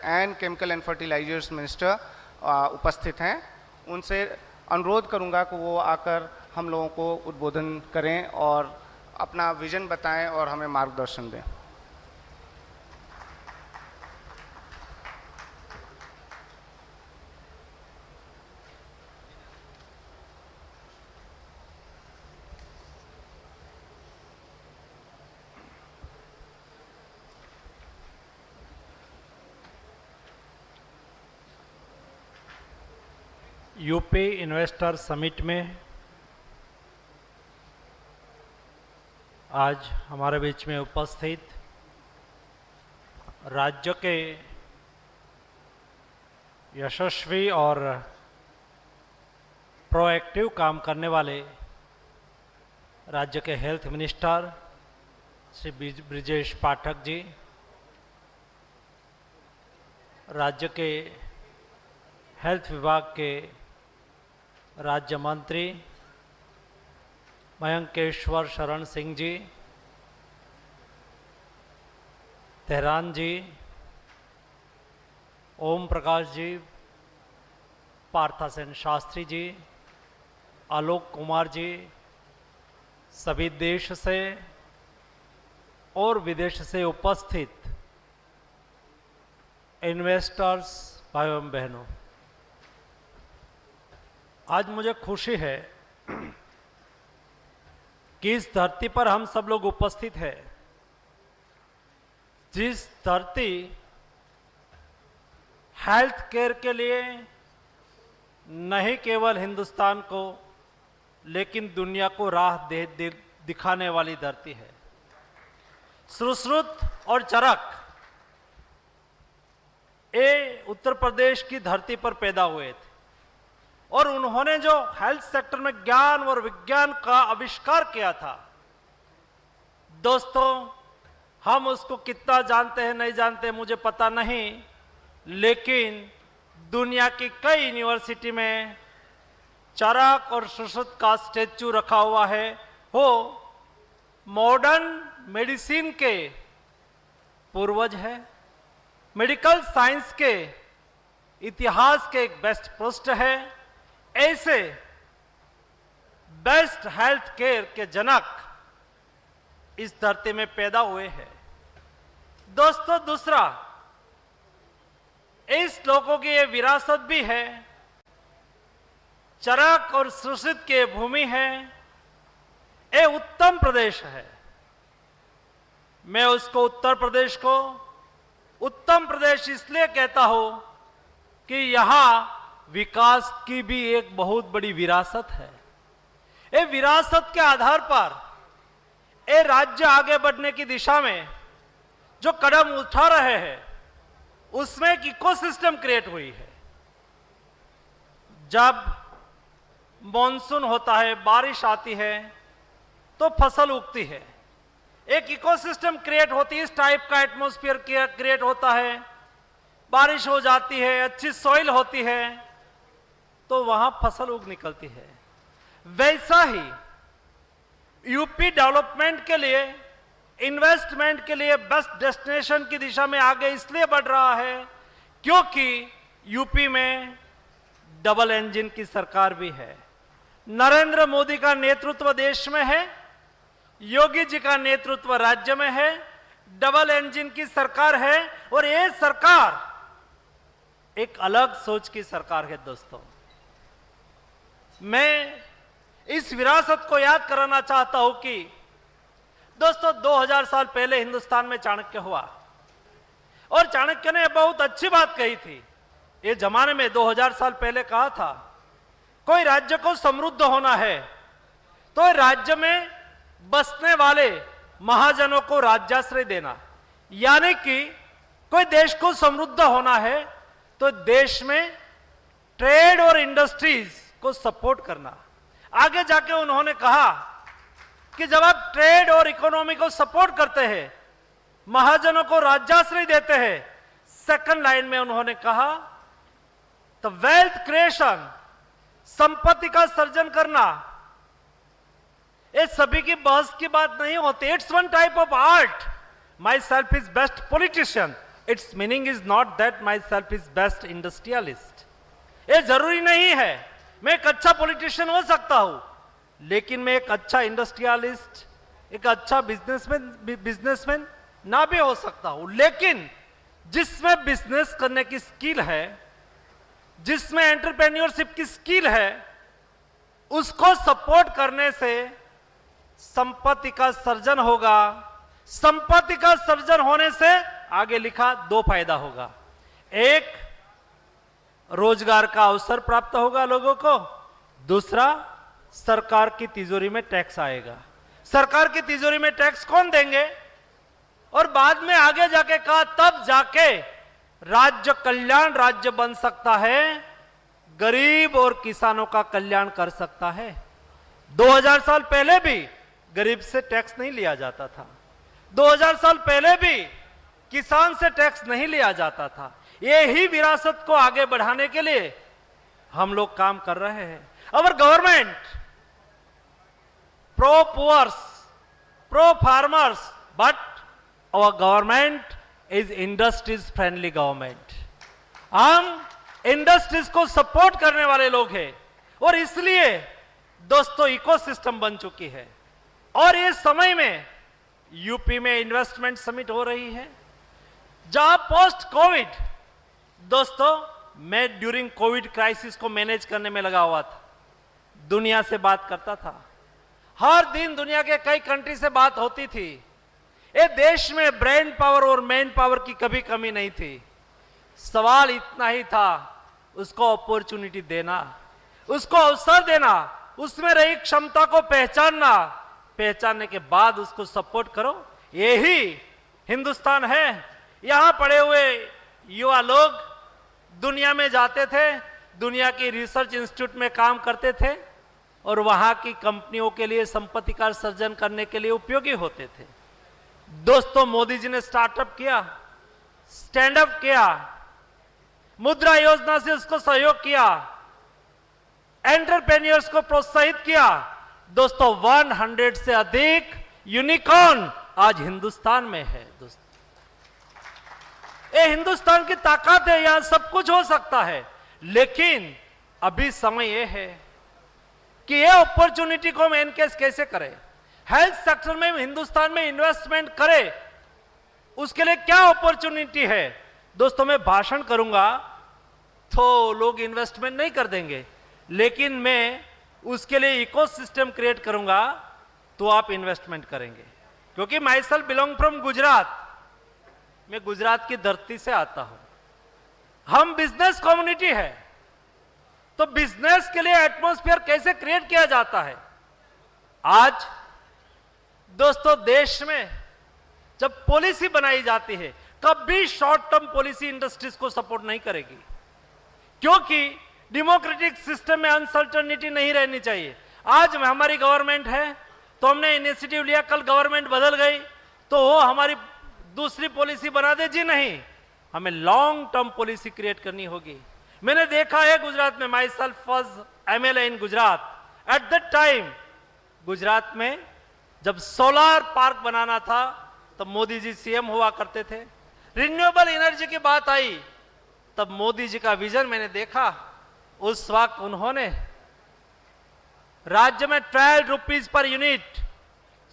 And chemical and fertilisers minister उपस्थित हैं। उनसे अनुरोध करूंगा कि वो आकर हम लोगों को उद्बोधन करें और अपना विजन बताएं और हमें मार्गदर्शन दें। यूपी इन्वेस्टर समिट में आज हमारे बीच में उपस्थित राज्य के यशस्वी और प्रोएक्टिव काम करने वाले राज्य के हेल्थ मिनिस्टर श्री ब्रिजेश पाठक जी, राज्य के हेल्थ विभाग के राज्य मंत्री मयंकेश्वर शरण सिंह जी, तेहरान जी, ओम प्रकाश जी, पार्थासेन शास्त्री जी, आलोक कुमार जी, सभी देश से और विदेश से उपस्थित इन्वेस्टर्स भाइयों एवं बहनों, आज मुझे खुशी है कि इस धरती पर हम सब लोग उपस्थित हैं, जिस धरती हेल्थ केयर के लिए नहीं केवल हिंदुस्तान को लेकिन दुनिया को राह दिखाने वाली धरती है। सुश्रुत और चरक ये उत्तर प्रदेश की धरती पर पैदा हुए थे और उन्होंने जो हेल्थ सेक्टर में ज्ञान और विज्ञान का आविष्कार किया था, दोस्तों हम उसको कितना जानते हैं नहीं जानते मुझे पता नहीं, लेकिन दुनिया की कई यूनिवर्सिटी में चरक और सुश्रुत का स्टैच्यू रखा हुआ है। वो मॉडर्न मेडिसिन के पूर्वज है, मेडिकल साइंस के इतिहास के एक बेस्ट पृष्ठ है। ऐसे बेस्ट हेल्थ केयर के जनक इस धरती में पैदा हुए हैं। दोस्तों दूसरा, इस लोगों की ये विरासत भी है, चरक और सुश्रुत की भूमि है, ये उत्तम प्रदेश है। मैं उसको उत्तर प्रदेश को उत्तम प्रदेश इसलिए कहता हूं कि यहां विकास की भी एक बहुत बड़ी विरासत है। ये विरासत के आधार पर ये राज्य आगे बढ़ने की दिशा में जो कदम उठा रहे हैं उसमें एक इकोसिस्टम क्रिएट हुई है। जब मॉनसून होता है, बारिश आती है तो फसल उगती है, एक इकोसिस्टम क्रिएट होती है, इस टाइप का एटमॉस्फेयर क्रिएट होता है, बारिश हो जाती है, अच्छी सॉइल होती है तो वहां फसल उग निकलती है। वैसा ही यूपी डेवलपमेंट के लिए, इन्वेस्टमेंट के लिए बेस्ट डेस्टिनेशन की दिशा में आगे इसलिए बढ़ रहा है क्योंकि यूपी में डबल इंजन की सरकार भी है। नरेंद्र मोदी का नेतृत्व देश में है, योगी जी का नेतृत्व राज्य में है, डबल इंजन की सरकार है और ये सरकार एक अलग सोच की सरकार है। दोस्तों मैं इस विरासत को याद कराना चाहता हूं कि दोस्तों 2000 साल पहले हिंदुस्तान में चाणक्य हुआ और चाणक्य ने बहुत अच्छी बात कही थी। ये जमाने में 2000 साल पहले कहा था, कोई राज्य को समृद्ध होना है तो राज्य में बसने वाले महाजनों को राज्याश्रय देना, यानी कि कोई देश को समृद्ध होना है तो देश में ट्रेड और इंडस्ट्रीज को सपोर्ट करना। आगे जाके उन्होंने कहा कि जब आप ट्रेड और इकोनॉमी को सपोर्ट करते हैं, महाजनों को राज्याश्रय देते हैं, सेकंड लाइन में उन्होंने कहा तो वेल्थ क्रिएशन, संपत्ति का सर्जन करना, ये सभी की बहस की बात नहीं होती। It's one type of art. My self is best politician, it's meaning is not that my self is best industrialist. ये जरूरी नहीं है मैं एक अच्छा पॉलिटिशियन हो सकता हूं, लेकिन मैं एक अच्छा इंडस्ट्रियलिस्ट, एक अच्छा बिजनेसमैन ना भी हो सकता हूं। लेकिन जिसमें बिजनेस करने की स्किल है, जिसमें एंटरप्रेन्योरशिप की स्किल है, उसको सपोर्ट करने से संपत्ति का सर्जन होगा। संपत्ति का सर्जन होने से आगे लिखा 2 फायदा होगा। एक, रोजगार का अवसर प्राप्त होगा लोगों को। दूसरा, सरकार की तिजोरी में टैक्स आएगा। सरकार की तिजोरी में टैक्स कौन देंगे? और बाद में आगे जाके कहा तब जाके राज्य कल्याण राज्य बन सकता है, गरीब और किसानों का कल्याण कर सकता है। 2000 साल पहले भी गरीब से टैक्स नहीं लिया जाता था। 2000 साल पहले भी किसान से टैक्स नहीं लिया जाता था। यही विरासत को आगे बढ़ाने के लिए हम लोग काम कर रहे हैं। Our government pro poors, pro farmers, but our government is industries friendly government. हम इंडस्ट्रीज को सपोर्ट करने वाले लोग हैं और इसलिए दोस्तों इकोसिस्टम बन चुकी है। और इस समय में यूपी में इन्वेस्टमेंट समिट हो रही है, जहां पोस्ट कोविड, दोस्तों मैं ड्यूरिंग कोविड क्राइसिस को मैनेज करने में लगा हुआ था, दुनिया से बात करता था। हर दिन दुनिया के कई कंट्री से बात होती थी। ये देश में ब्रेन पावर और मैन पावर की कभी कमी नहीं थी। सवाल इतना ही था, उसको अपॉर्चुनिटी देना, उसको अवसर देना, उसमें रही क्षमता को पहचानना, पहचानने के बाद उसको सपोर्ट करो। यही हिंदुस्तान है। यहां पड़े हुए युवा लोग दुनिया में जाते थे, दुनिया की रिसर्च इंस्टीट्यूट में काम करते थे और वहां की कंपनियों के लिए संपत्ति का सर्जन करने के लिए उपयोगी होते थे। दोस्तों मोदी जी ने स्टार्टअप किया, स्टैंड अप किया, मुद्रा योजना से उसको सहयोग किया, एंटरप्रेन्योर्स को प्रोत्साहित किया। दोस्तों 100 से अधिक यूनिकॉर्न आज हिंदुस्तान में है। दोस्तों ये हिंदुस्तान की ताकत है, यहां सब कुछ हो सकता है। लेकिन अभी समय यह है कि ये अपॉर्चुनिटी को हम एनकेस कैसे करें, हेल्थ सेक्टर में हिंदुस्तान में इन्वेस्टमेंट करें, उसके लिए क्या अपॉर्चुनिटी है। दोस्तों मैं भाषण करूंगा तो लोग इन्वेस्टमेंट नहीं कर देंगे, लेकिन मैं उसके लिए इकोसिस्टम क्रिएट करूंगा तो आप इन्वेस्टमेंट करेंगे। क्योंकि my self belong from Gujarat, मैं गुजरात की धरती से आता हूं। हम बिजनेस कम्युनिटी है, तो बिजनेस के लिए एटमॉस्फेयर कैसे क्रिएट किया जाता है। आज दोस्तों देश में जब पॉलिसी बनाई जाती है, कभी शॉर्ट टर्म पॉलिसी इंडस्ट्रीज को सपोर्ट नहीं करेगी, क्योंकि डेमोक्रेटिक सिस्टम में अनसर्टेनिटी नहीं रहनी चाहिए। आज हमारी गवर्नमेंट है तो हमने इनिशिएटिव लिया, कल गवर्नमेंट बदल गई तो वो हमारी दूसरी पॉलिसी बना दे। जी नहीं, हमें लॉन्ग टर्म पॉलिसी क्रिएट करनी होगी। मैंने देखा है गुजरात में, my self was MLA in Gujarat. At the time Gujarat में जब सोलार पार्क बनाना था तब मोदी जी सीएम हुआ करते थे। रिन्यूएबल एनर्जी की बात आई तब मोदी जी का विजन मैंने देखा। उस वक्त उन्होंने राज्य में 12 रुपीज पर यूनिट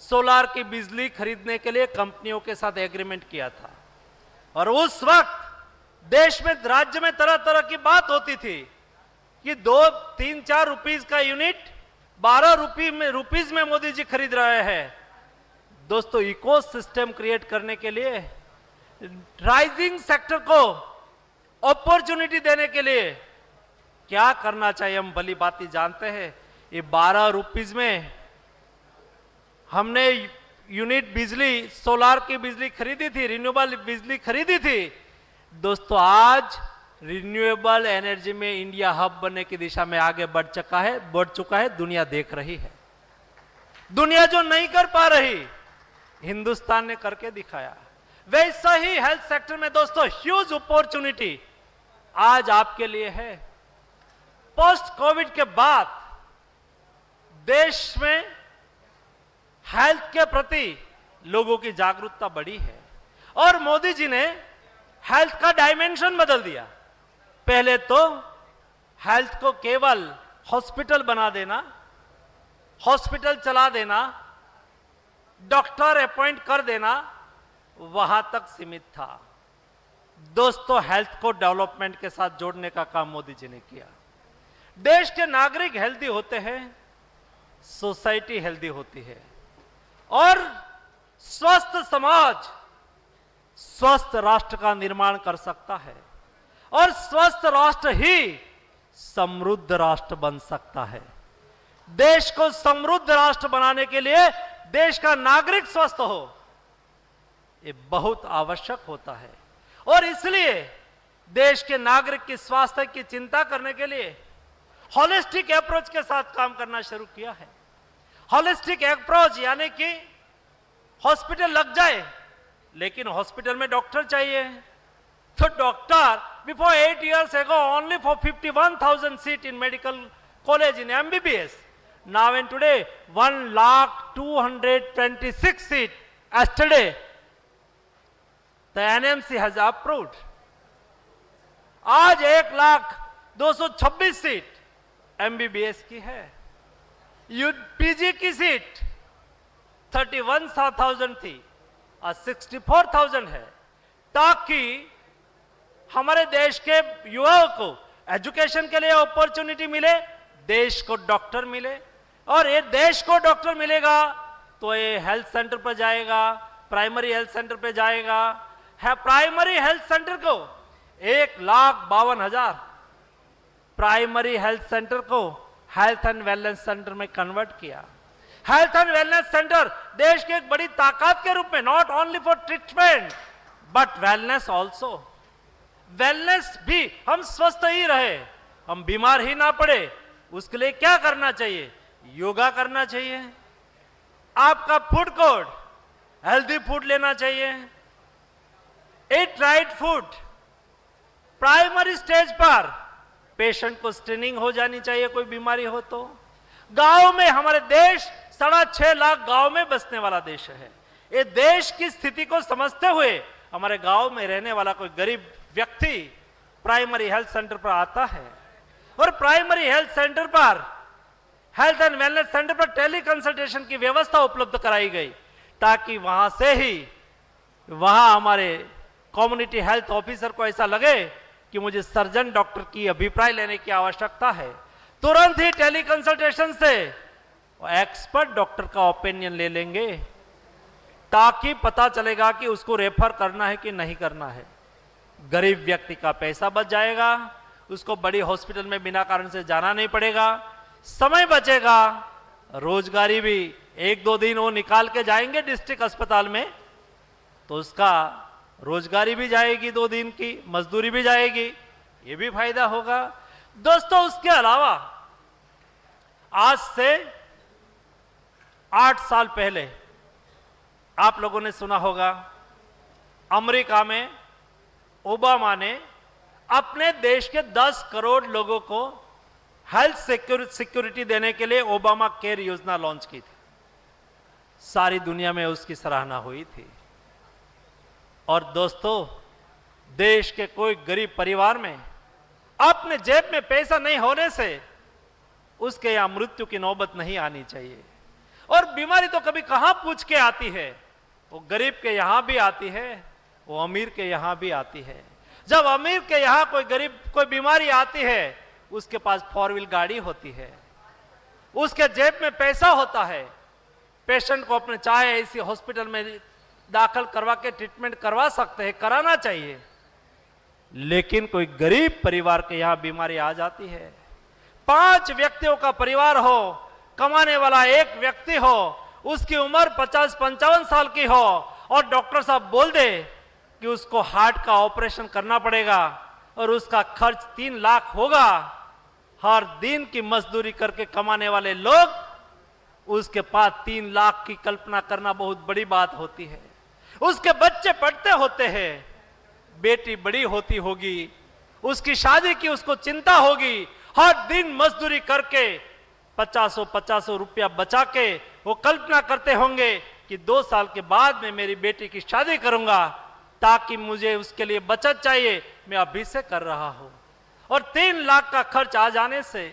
सोलार की बिजली खरीदने के लिए कंपनियों के साथ एग्रीमेंट किया था। और उस वक्त देश में, राज्य में तरह तरह की बात होती थी कि 2, 3, 4 रुपीज का यूनिट 12 रुपीज में मोदी जी खरीद रहे हैं। दोस्तों इकोसिस्टम क्रिएट करने के लिए, राइजिंग सेक्टर को अपॉर्चुनिटी देने के लिए क्या करना चाहिए हम भली बात जानते हैं। ये 12 रुपीज में हमने यूनिट बिजली, सोलार की बिजली खरीदी थी, रिन्यूएबल बिजली खरीदी थी। दोस्तों आज रिन्यूएबल एनर्जी में इंडिया हब बनने की दिशा में आगे बढ़ चुका है। दुनिया देख रही है। दुनिया जो नहीं कर पा रही, हिंदुस्तान ने करके दिखाया। वैसा ही हेल्थ सेक्टर में दोस्तों ह्यूज अपॉर्चुनिटी आज आपके लिए है। पोस्ट कोविड के बाद देश में हेल्थ के प्रति लोगों की जागरूकता बढ़ी है और मोदी जी ने हेल्थ का डायमेंशन बदल दिया। पहले तो हेल्थ को केवल हॉस्पिटल बना देना, हॉस्पिटल चला देना, डॉक्टर अपॉइंट कर देना, वहां तक सीमित था। दोस्तों, हेल्थ को डेवलपमेंट के साथ जोड़ने का काम मोदी जी ने किया। देश के नागरिक हेल्दी होते हैं, सोसाइटी हेल्दी होती है, और स्वस्थ समाज स्वस्थ राष्ट्र का निर्माण कर सकता है, और स्वस्थ राष्ट्र ही समृद्ध राष्ट्र बन सकता है। देश को समृद्ध राष्ट्र बनाने के लिए देश का नागरिक स्वस्थ हो, ये बहुत आवश्यक होता है। और इसलिए देश के नागरिक की स्वास्थ्य की चिंता करने के लिए होलिस्टिक अप्रोच के साथ काम करना शुरू किया है। होलिस्टिक अप्रोच यानी कि हॉस्पिटल लग जाए, लेकिन हॉस्पिटल में डॉक्टर चाहिए। तो doctor before 8 years ago only for 51,000 seat in medical college in MBBS. Now and today 1,226,000 seat. Yesterday the NMC has approved. आज 1,226,000 सीट MBBS की है। पीजी की सीट 31,000 थी, आज 64,000 है, ताकि हमारे देश के युवाओं को एजुकेशन के लिए अपॉर्चुनिटी मिले, देश को डॉक्टर मिले। और ये देश को डॉक्टर मिलेगा तो ये हेल्थ सेंटर पर जाएगा, प्राइमरी हेल्थ सेंटर पे जाएगा। है प्राइमरी हेल्थ सेंटर को 1,52,000 प्राइमरी हेल्थ सेंटर को हेल्थ एंड वेलनेस सेंटर में कन्वर्ट किया। हेल्थ एंड वेलनेस सेंटर देश की एक बड़ी ताकत के रूप में, not only for treatment but wellness also. Wellness भी, हम स्वस्थ ही रहे, हम बीमार ही ना पड़े, उसके लिए क्या करना चाहिए? योगा करना चाहिए, आपका फूड कोड, हेल्दी फूड लेना चाहिए, eat right food. Primary stage पर पेशेंट को स्क्रीनिंग हो जानी चाहिए, कोई बीमारी हो तो। गांव में, हमारे देश 6.5 लाख गांव में बसने वाला देश है। ये देश की स्थिति को समझते हुए हमारे गांव में रहने वाला कोई गरीब व्यक्ति प्राइमरी हेल्थ सेंटर पर आता है, और प्राइमरी हेल्थ सेंटर पर, हेल्थ एंड वेलनेस सेंटर पर टेली कंसल्टेशन की व्यवस्था उपलब्ध कराई गई, ताकि वहां से ही, वहां हमारे कम्युनिटी हेल्थ ऑफिसर को ऐसा लगे कि मुझे सर्जन डॉक्टर की अभिप्राय लेने की आवश्यकता है, तुरंत ही टेली कंसल्टेशन से एक्सपर्ट डॉक्टर का ओपिनियन ले लेंगे, ताकि पता चलेगा कि उसको रेफर करना है कि नहीं करना है। गरीब व्यक्ति का पैसा बच जाएगा, उसको बड़ी हॉस्पिटल में बिना कारण से जाना नहीं पड़ेगा, समय बचेगा, रोजगारी भी 1-2 दिन वो निकाल के जाएंगे डिस्ट्रिक्ट अस्पताल में, तो उसका रोजगारी भी जाएगी, 2 दिन की मजदूरी भी जाएगी, ये भी फायदा होगा। दोस्तों, उसके अलावा आज से 8 साल पहले आप लोगों ने सुना होगा, अमेरिका में ओबामा ने अपने देश के 10 करोड़ लोगों को हेल्थ सिक्योरिटी देने के लिए ओबामा केयर योजना लॉन्च की थी। सारी दुनिया में उसकी सराहना हुई थी। और दोस्तों, देश के कोई गरीब परिवार में अपने जेब में पैसा नहीं होने से उसके यहां मृत्यु की नौबत नहीं आनी चाहिए। और बीमारी तो कभी कहां पूछ के आती है, वो गरीब के यहां भी आती है, वो अमीर के यहां भी आती है। जब अमीर के यहां कोई बीमारी आती है, उसके पास 4 व्हील गाड़ी होती है, उसके जेब में पैसा होता है, पेशेंट को अपने चाहे इसी हॉस्पिटल में दाखिल करवा के ट्रीटमेंट करवा सकते हैं, कराना चाहिए। लेकिन कोई गरीब परिवार के यहां बीमारी आ जाती है, 5 व्यक्तियों का परिवार हो, कमाने वाला एक व्यक्ति हो, उसकी उम्र 50-55 साल की हो, और डॉक्टर साहब बोल दे कि उसको हार्ट का ऑपरेशन करना पड़ेगा और उसका खर्च 3 लाख होगा। हर दिन की मजदूरी करके कमाने वाले लोग, उसके पास 3 लाख की कल्पना करना बहुत बड़ी बात होती है। उसके बच्चे पढ़ते होते हैं, बेटी बड़ी होती होगी, उसकी शादी की उसको चिंता होगी, हर दिन मजदूरी करके 50 रुपया बचा के वो कल्पना करते होंगे कि 2 साल के बाद मैं मेरी बेटी की शादी करूंगा, ताकि मुझे उसके लिए बचत चाहिए, मैं अभी से कर रहा हूं। और 3 लाख का खर्च आ जाने से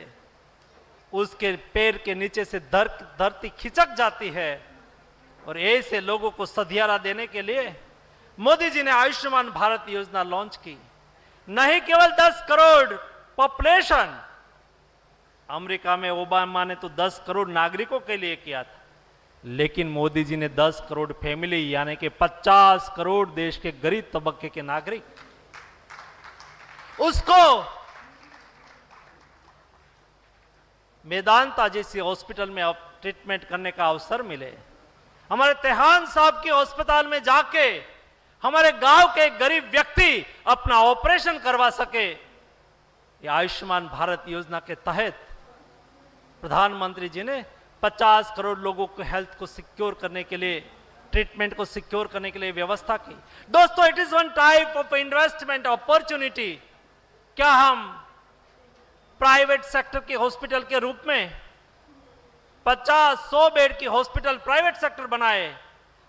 उसके पैर के नीचे से धरती खिसक जाती है। और ऐसे लोगों को सधियारा देने के लिए मोदी जी ने आयुष्मान भारत योजना लॉन्च की। नहीं केवल 10 करोड़ पॉपुलेशन, अमेरिका में ओबामा ने तो 10 करोड़ नागरिकों के लिए किया था, लेकिन मोदी जी ने 10 करोड़ फैमिली यानी कि 50 करोड़ देश के गरीब तबके के नागरिक, उसको मेदांता जैसी हॉस्पिटल में अब ट्रीटमेंट करने का अवसर मिले। हमारे तेहान साहब के अस्पताल में जाके हमारे गांव के गरीब व्यक्ति अपना ऑपरेशन करवा सके। ये आयुष्मान भारत योजना के तहत प्रधानमंत्री जी ने 50 करोड़ लोगों को हेल्थ को सिक्योर करने के लिए, ट्रीटमेंट को सिक्योर करने के लिए व्यवस्था की। दोस्तों, it is one type of investment opportunity. क्या हम प्राइवेट सेक्टर के हॉस्पिटल के रूप में 50-100 बेड की हॉस्पिटल प्राइवेट सेक्टर बनाए,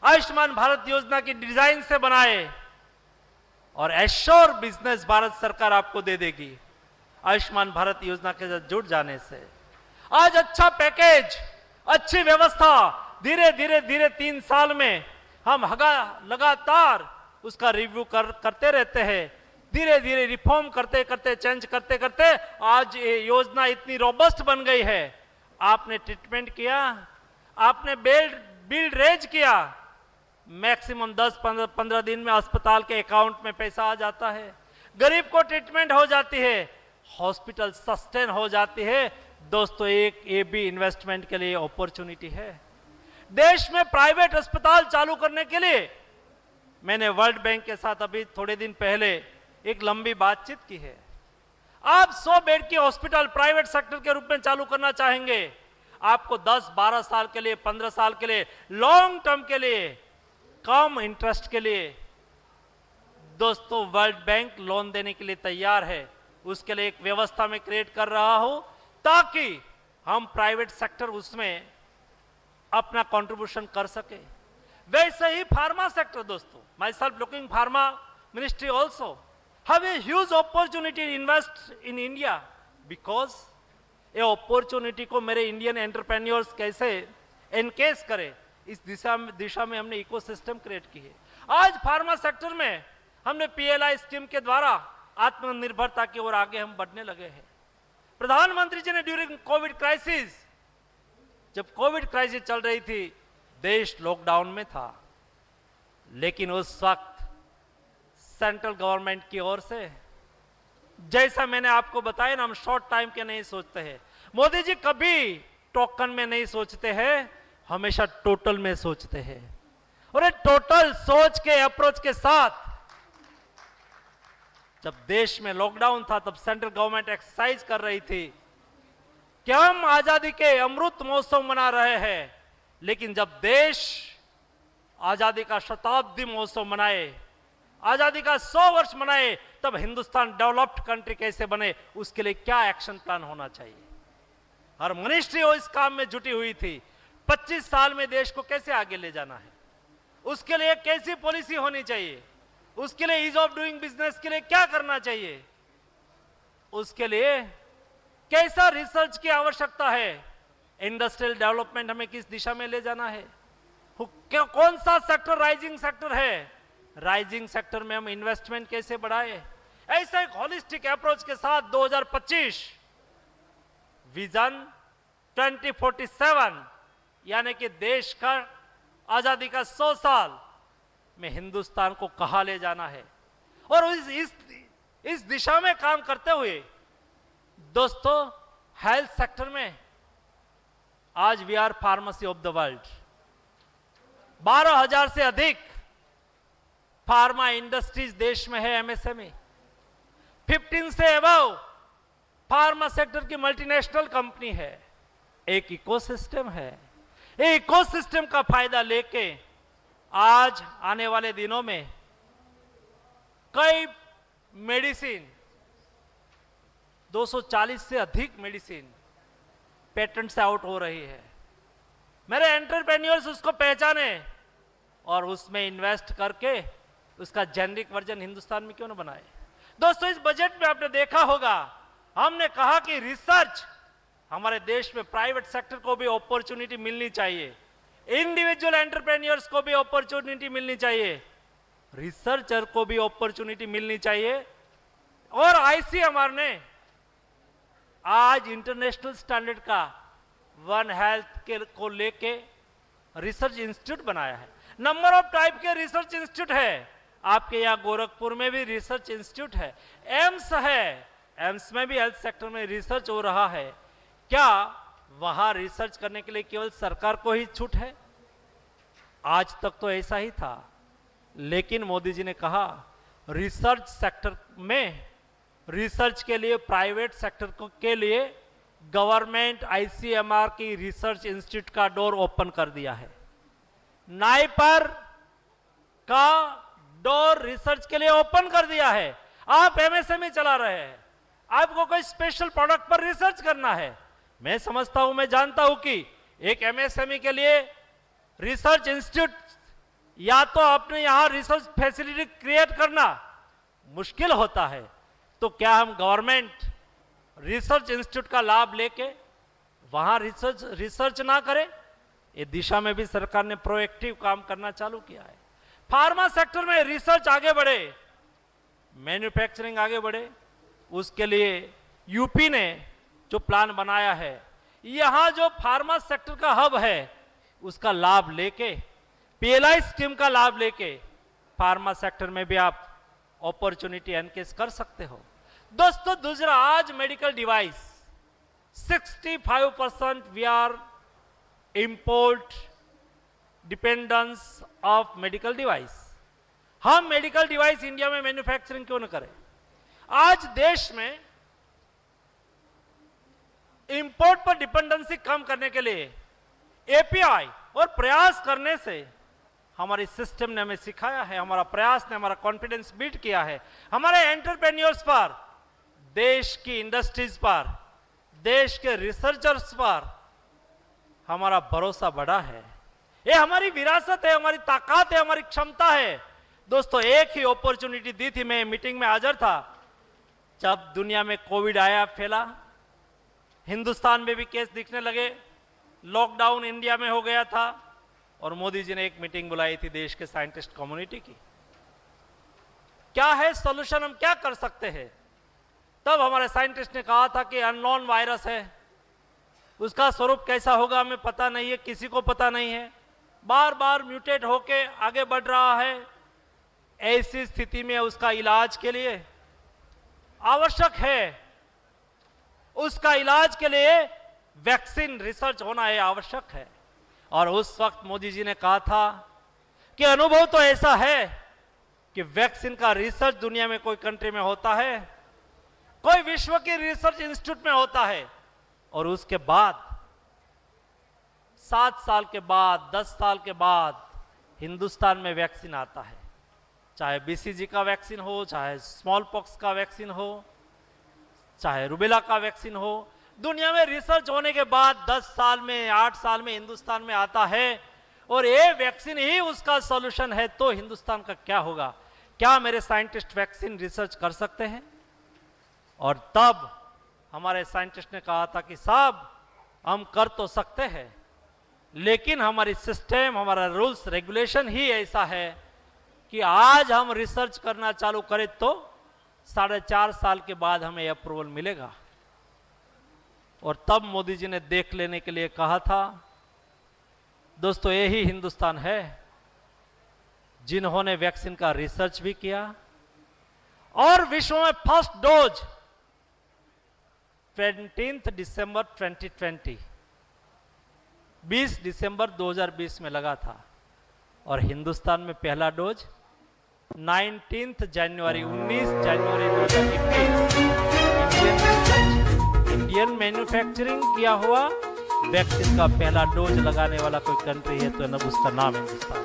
आयुष्मान भारत योजना की डिजाइन से बनाए, और एश्योर बिजनेस भारत सरकार आपको दे देगी आयुष्मान भारत योजना के साथ जुड़ जाने से। आज अच्छा पैकेज, अच्छी व्यवस्था, धीरे धीरे 3 साल में हम लगातार उसका रिव्यू करते रहते हैं। धीरे धीरे रिफॉर्म करते करते, चेंज करते करते आज ये योजना इतनी रोबस्ट बन गई है। आपने ट्रीटमेंट किया, आपने बिल रेज किया, मैक्सिमम 10-15 दिन में अस्पताल के अकाउंट में पैसा आ जाता है, गरीब को ट्रीटमेंट हो जाती है, हॉस्पिटल सस्टेन हो जाती है। दोस्तों, एक ये भी इन्वेस्टमेंट के लिए अपॉर्चुनिटी है। देश में प्राइवेट अस्पताल चालू करने के लिए मैंने वर्ल्ड बैंक के साथ अभी थोड़े दिन पहले एक लंबी बातचीत की है। आप 100 बेड की हॉस्पिटल प्राइवेट सेक्टर के रूप में चालू करना चाहेंगे, आपको 10-12 साल के लिए, 15 साल के लिए, लॉन्ग टर्म के लिए, कम इंटरेस्ट के लिए दोस्तों वर्ल्ड बैंक लोन देने के लिए तैयार है। उसके लिए एक व्यवस्था में क्रिएट कर रहा हूं ताकि हम प्राइवेट सेक्टर उसमें अपना कंट्रीब्यूशन कर सके। वैसे ही फार्मा सेक्टर, दोस्तों, my self looking pharma ministry also have a huge opportunity invest in India, because ये अपॉर्चुनिटी को मेरे इंडियन एंटरप्रेन्योर्स कैसे एनकेज करें, इस दिशा में हमने इकोसिस्टम क्रिएट की है। आज फार्मा सेक्टर में हमने पीएलआई स्कीम के द्वारा आत्मनिर्भरता की ओर आगे हम बढ़ने लगे हैं। प्रधानमंत्री जी ने ड्यूरिंग कोविड क्राइसिस, जब कोविड क्राइसिस चल रही थी, देश लॉकडाउन में था, लेकिन उस वक्त सेंट्रल गवर्नमेंट की ओर से, जैसा मैंने आपको बताया ना, हम शॉर्ट टाइम के नहीं सोचते हैं। मोदी जी कभी टोकन में नहीं सोचते हैं, हमेशा टोटल में सोचते हैं। और ये टोटल सोच के अप्रोच के साथ जब देश में लॉकडाउन था, तब सेंट्रल गवर्नमेंट एक्सरसाइज कर रही थी कि हम आजादी के अमृत महोत्सव मना रहे हैं, लेकिन जब देश आजादी का शताब्दी महोत्सव मनाए, आजादी का 100 वर्ष मनाए, तब हिंदुस्तान डेवलप्ड कंट्री कैसे बने, उसके लिए क्या एक्शन प्लान होना चाहिए। हर मिनिस्ट्री इस काम में जुटी हुई थी। 25 साल में देश को कैसे आगे ले जाना है, उसके लिए कैसी पॉलिसी होनी चाहिए, उसके लिए ईज ऑफ डूइंग बिजनेस के लिए क्या करना चाहिए, उसके लिए कैसा रिसर्च की आवश्यकता है, इंडस्ट्रियल डेवलपमेंट हमें किस दिशा में ले जाना है, कौन सा सेक्टर राइजिंग सेक्टर है, राइजिंग सेक्टर में हम इन्वेस्टमेंट कैसे बढ़ाए। ऐसा एक होलिस्टिक अप्रोच के साथ 2025 विजन 2047 यानी कि देश का आजादी का 100 साल में हिंदुस्तान को कहां ले जाना है, और इस दिशा में काम करते हुए दोस्तों हेल्थ सेक्टर में आज we are pharmacy of the world. 12,000 से अधिक फार्मा इंडस्ट्रीज देश में है, एमएसएमई। 15 से अबव फार्मा सेक्टर की मल्टीनेशनल कंपनी है। एक इकोसिस्टम है। ये इकोसिस्टम का फायदा लेके आज आने वाले दिनों में कई मेडिसिन, 240 से अधिक मेडिसिन पेटेंट से आउट हो रही है। मेरे एंटरप्रेन्योर्स उसको पहचाने और उसमें इन्वेस्ट करके उसका जेनरिक वर्जन हिंदुस्तान में क्यों ना बनाए। दोस्तों, इस बजट में आपने देखा होगा, हमने कहा कि रिसर्च हमारे देश में प्राइवेट सेक्टर को भी अपॉर्चुनिटी मिलनी चाहिए, इंडिविजुअल एंटरप्रेन्योर्स को भी अपॉर्चुनिटी मिलनी चाहिए, रिसर्चर को भी अपॉर्चुनिटी मिलनी चाहिए। और आईसीएमआर ने आज इंटरनेशनल स्टैंडर्ड का वन हेल्थ के को लेके रिसर्च इंस्टीट्यूट बनाया है। नंबर ऑफ टाइप के रिसर्च इंस्टीट्यूट है, आपके यहां गोरखपुर में भी रिसर्च इंस्टीट्यूट है, एम्स है, एम्स में भी हेल्थ सेक्टर में रिसर्च हो रहा है। क्या वहां रिसर्च करने के लिए केवल सरकार को ही छूट है? आज तक तो ऐसा ही था, लेकिन मोदी जी ने कहा रिसर्च सेक्टर में, रिसर्च के लिए प्राइवेट सेक्टर के लिए गवर्नमेंट आईसीएमआर की रिसर्च इंस्टीट्यूट का डोर ओपन कर दिया है। नाइपर का डोर रिसर्च के लिए ओपन कर दिया है। आप एमएसएमई चला रहे हैं, आपको कोई स्पेशल प्रोडक्ट पर रिसर्च करना है, मैं समझता हूं, मैं जानता हूं कि एक एमएसएमई के लिए रिसर्च इंस्टीट्यूट या तो अपने यहां रिसर्च फैसिलिटी क्रिएट करना मुश्किल होता है, तो क्या हम गवर्नमेंट रिसर्च इंस्टीट्यूट का लाभ लेके वहां रिसर्च ना करें? इस दिशा में भी सरकार ने प्रोएक्टिव काम करना चालू किया है। फार्मा सेक्टर में रिसर्च आगे बढ़े, मैन्युफैक्चरिंग आगे बढ़े, उसके लिए यूपी ने जो प्लान बनाया है, यहां जो फार्मा सेक्टर का हब है उसका लाभ लेके, पीएलआई स्कीम का लाभ लेके फार्मा सेक्टर में भी आप अपॉर्चुनिटी एनकेज कर सकते हो। दोस्तों, दूसरा, आज medical device 65% we are import dependence of medical device. हम मेडिकल डिवाइस इंडिया में मैन्युफैक्चरिंग क्यों न करें? आज देश में इंपोर्ट पर डिपेंडेंसी कम करने के लिए एपीआई और प्रयास करने से हमारी सिस्टम ने हमें सिखाया है, हमारा प्रयास ने हमारा कॉन्फिडेंस बिल्ड किया है, हमारे एंटरप्रेन्योर्स पर, देश की इंडस्ट्रीज पर, देश के रिसर्चर्स पर हमारा भरोसा बढ़ा है। ये हमारी विरासत है, हमारी ताकत है, हमारी क्षमता है। दोस्तों, एक ही अपॉर्चुनिटी दी थी, मैं मीटिंग में हाजिर था जब दुनिया में कोविड आया, फैला, हिंदुस्तान में भी केस दिखने लगे, लॉकडाउन इंडिया में हो गया था और मोदी जी ने एक मीटिंग बुलाई थी देश के साइंटिस्ट कम्युनिटी की। क्या है सॉल्यूशन, हम क्या कर सकते हैं? तब हमारे साइंटिस्ट ने कहा था कि अननोन वायरस है, उसका स्वरूप कैसा होगा हमें पता नहीं है, किसी को पता नहीं है, बार बार म्यूटेट होके आगे बढ़ रहा है। ऐसी स्थिति में उसका इलाज के लिए आवश्यक है, उसका इलाज के लिए वैक्सीन रिसर्च होना है, आवश्यक है। और उस वक्त मोदी जी ने कहा था कि अनुभव तो ऐसा है कि वैक्सीन का रिसर्च दुनिया में कोई कंट्री में होता है, कोई विश्व की रिसर्च इंस्टीट्यूट में होता है, और उसके बाद 7 साल के बाद, 10 साल के बाद हिंदुस्तान में वैक्सीन आता है। चाहे बीसीजी का वैक्सीन हो, चाहे स्मॉल पॉक्स का वैक्सीन हो, चाहे रुबेला का वैक्सीन हो, दुनिया में रिसर्च होने के बाद 10 साल में, 8 साल में हिंदुस्तान में आता है। और ये वैक्सीन ही उसका सॉल्यूशन है, तो हिंदुस्तान का क्या होगा? क्या मेरे साइंटिस्ट वैक्सीन रिसर्च कर सकते हैं? और तब हमारे साइंटिस्ट ने कहा था कि साहब, हम कर तो सकते हैं, लेकिन हमारी सिस्टम, हमारा रूल्स रेगुलेशन ही ऐसा है कि आज हम रिसर्च करना चालू करें तो 4.5 साल के बाद हमें अप्रूवल मिलेगा। और तब मोदी जी ने देख लेने के लिए कहा था। दोस्तों, यही हिंदुस्तान है जिन्होंने वैक्सीन का रिसर्च भी किया और विश्व में फर्स्ट डोज 20 दिसंबर 2020, 20 दिसंबर 2020 में लगा था, और हिंदुस्तान में पहला डोज 19 जनवरी 2021 इंडियन मैन्युफैक्चरिंग किया हुआ वैक्सीन का पहला डोज लगाने वाला कोई कंट्री है तो उसका नाम हिंदुस्तान।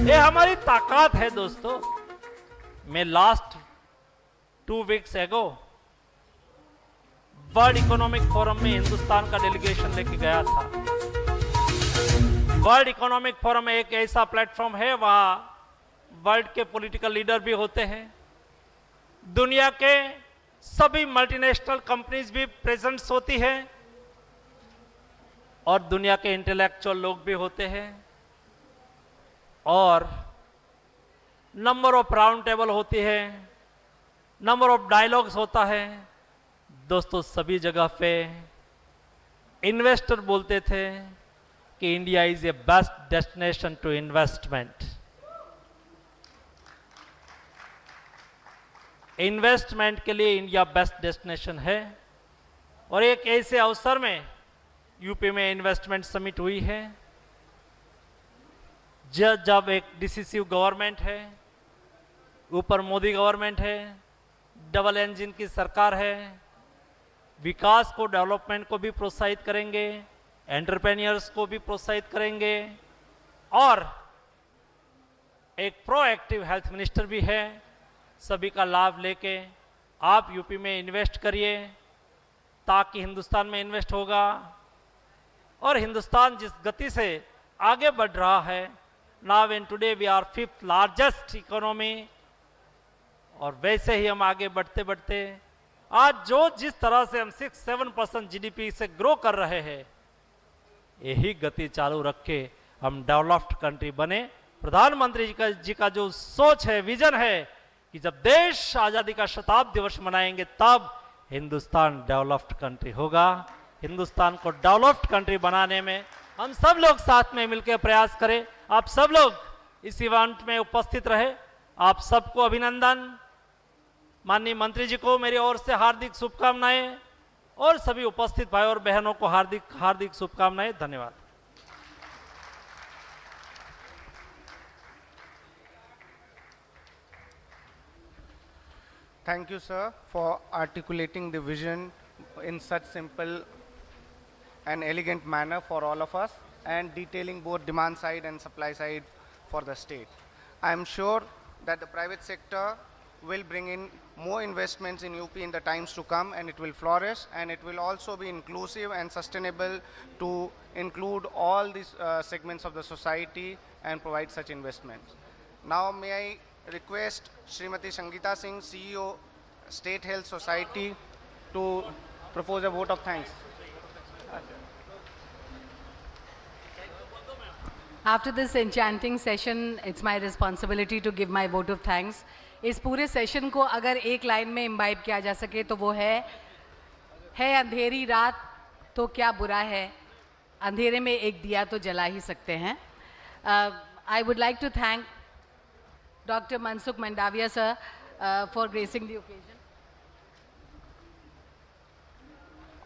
ये हमारी ताकत है। दोस्तों, मैं लास्ट 2 वीक्स एगो वर्ल्ड इकोनॉमिक फोरम में हिंदुस्तान का डेलीगेशन लेके गया था। वर्ल्ड इकोनॉमिक फोरम एक ऐसा प्लेटफॉर्म है, वहां वर्ल्ड के पॉलिटिकल लीडर भी होते हैं, दुनिया के सभी मल्टीनेशनल कंपनीज भी प्रेजेंट्स होती है और दुनिया के इंटेलेक्चुअल लोग भी होते हैं और नंबर ऑफ राउंड टेबल होती है, नंबर ऑफ डायलॉग्स होता है। दोस्तों सभी जगह पे इन्वेस्टर बोलते थे कि India is a best destination to investment. Investment के लिए इंडिया बेस्ट डेस्टिनेशन है और एक ऐसे अवसर में यूपी में इन्वेस्टमेंट समिट हुई है जब एक डिसिसिव गवर्नमेंट है, ऊपर मोदी गवर्नमेंट है, डबल इंजन की सरकार है, विकास को डेवलपमेंट को भी प्रोत्साहित करेंगे, एंटरप्रेन्योर्स को भी प्रोत्साहित करेंगे और एक प्रोएक्टिव हेल्थ मिनिस्टर भी है। सभी का लाभ लेके आप यूपी में इन्वेस्ट करिए ताकि हिंदुस्तान में इन्वेस्ट होगा और हिंदुस्तान जिस गति से आगे बढ़ रहा है, now and today we are 5th largest economy और वैसे ही हम आगे बढ़ते बढ़ते आज जिस तरह से हम 6-7% जीडीपी से ग्रो कर रहे हैं, यही गति चालू रख के हम डेवलप्ड कंट्री बने। प्रधानमंत्री जी का जो सोच है, विजन है कि जब देश आजादी का शताब्दी वर्ष मनाएंगे तब हिंदुस्तान डेवलप्ड कंट्री होगा। हिंदुस्तान को डेवलप्ड कंट्री बनाने में हम सब लोग साथ में मिलकर प्रयास करें। आप सब लोग इस इवेंट में उपस्थित रहे, आप सबको अभिनंदन। माननीय मंत्री जी को मेरी ओर से हार्दिक शुभकामनाएं और सभी उपस्थित भाई और बहनों को हार्दिक हार्दिक शुभकामनाएं। धन्यवाद। Thank you, sir, for articulating the vision in such simple and elegant manner for all of us and detailing both demand side and supply side for the state. I am sure that the private sector will bring in more investments in UP in the times to come, and it will flourish, and it will also be inclusive and sustainable to include all these segments of the society and provide such investments. Now may I request Srimati Sangeeta Singh, CEO, State Health Society, to propose a vote of thanks. After this enchanting session, it's my responsibility to give my vote of thanks. इस पूरे session को अगर एक line में imbibe किया जा सके तो वो है अंधेरी रात तो क्या बुरा है, अंधेरे में एक दिया तो जला ही सकते हैं. I would like to thank Dr. Mansukh Mandavia sir for gracing the occasion.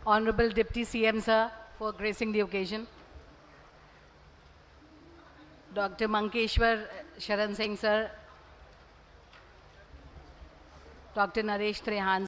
Honorable Deputy CM sir for gracing the occasion. Dr. Mankeshwar Sharan Singh sir, Dr. Naresh Trehan